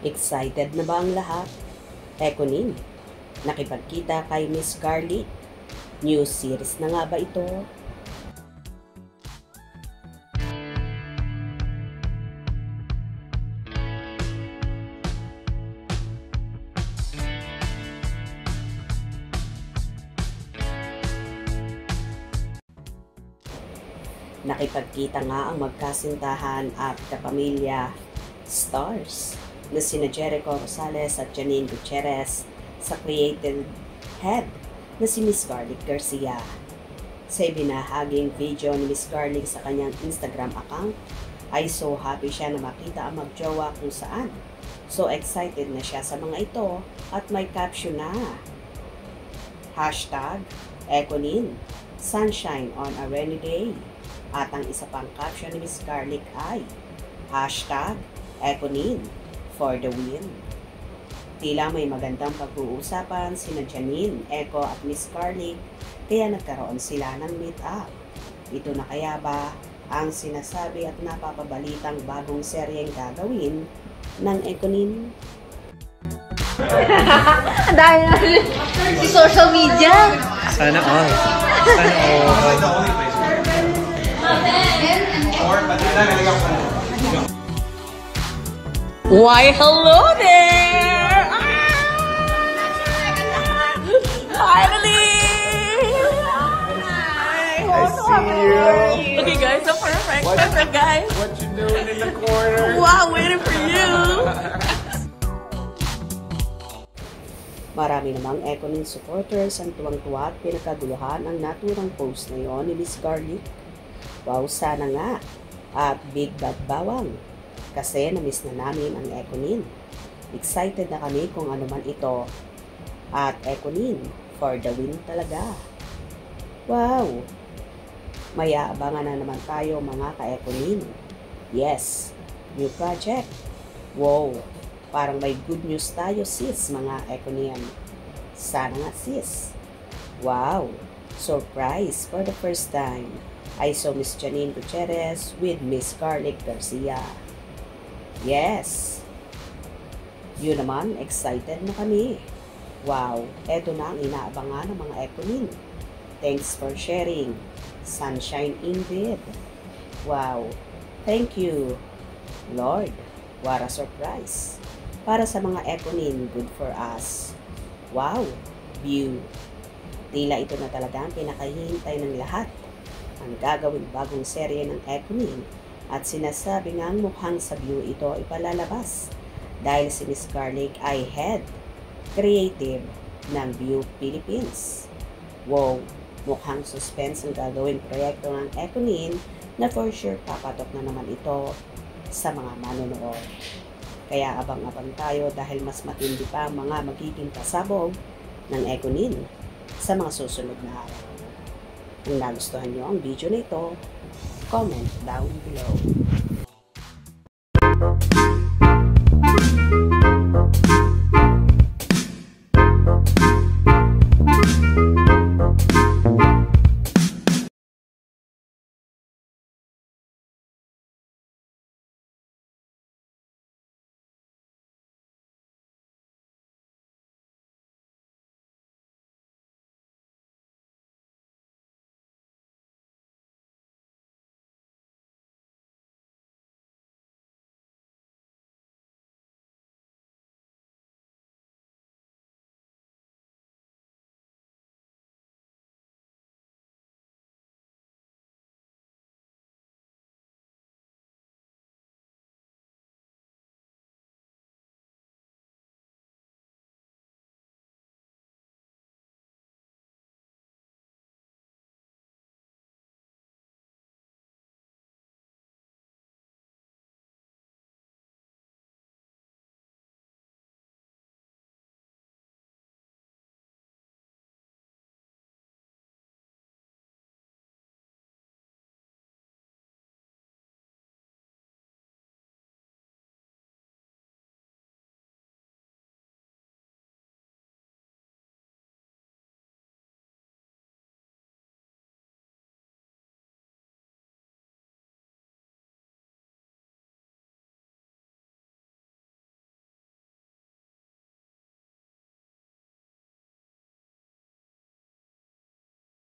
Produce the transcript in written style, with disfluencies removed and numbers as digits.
Excited na ba ang lahat? Ekonin, nakipagkita kay Miss Garlic. New series na nga ba ito? Nakipagkita nga ang magkasintahan at kapamilya stars na sina Jericho Rosales at Janine Gutierrez sa creative head na si Miss Garlic Garcia. Sa ibinahaging video ni Miss Garlic sa kanyang Instagram account, ay so happy siya na makita ang magjowa kung saan. So excited na siya sa mga ito at may caption na #Ekonin, sunshine on a rainy day. At ang isa pang caption ni Miss Garlic ay #Ekonin for the win. Tila may magandang pag-uusapan sina Janine, Eko at Miss Garlic kaya nagkaroon sila ng meet-up. Ito na kaya ba ang sinasabi at napapabalitang bagong seryeng gagawin ng Ekonin? Dahil si social media. Sana all. Sana all. Why, hello there! Finally! I see you. Okay guys, so perfect. Perfect guys. What you doing in the corner? Wow, waiting for you. Marami namang Ekonin supporters ang tuwang-tuwa at pinagkaguluhan ang naturang post na yon ni Miss Garlic. Wow, sana nga! At Big Bad Bawang, kasi na-miss na namin ang Ekonin. Excited na kami kung ano man ito. At Ekonin, for the win talaga. Wow! May aabangan na naman tayo mga ka-Ekonin. Yes, new project. Wow! Parang may good news tayo sis mga Ekonin. Sana nga sis. Wow! Surprise for the first time. I saw Miss Janine Gutierrez with Miss Garlic Garcia. Yes! Yun naman, excited na kami. Wow! Eto na ang inaabangan ng mga Ekonin. Thanks for sharing. Sunshine indeed. Wow! Thank you, Lord. What a surprise. Para sa mga Ekonin, good for us. Wow! View. Tila ito na talaga ang pinakahihintay ng lahat. Ang gagawin bagong serye ng Ekonin at sinasabi ngang mukhang sa View ito ipalalabas dahil si Miss Garlic ay head creative ng View Philippines. Wow! Mukhang suspense ang gagawin proyekto ng Ekonin na for sure papatok na naman ito sa mga manonood. Kaya abang-abang tayo dahil mas matindi pa ang mga magiging pasabog ng Ekonin sa mga susunod na araw. Kung nagustuhan nyo ang video na ito, comment down below.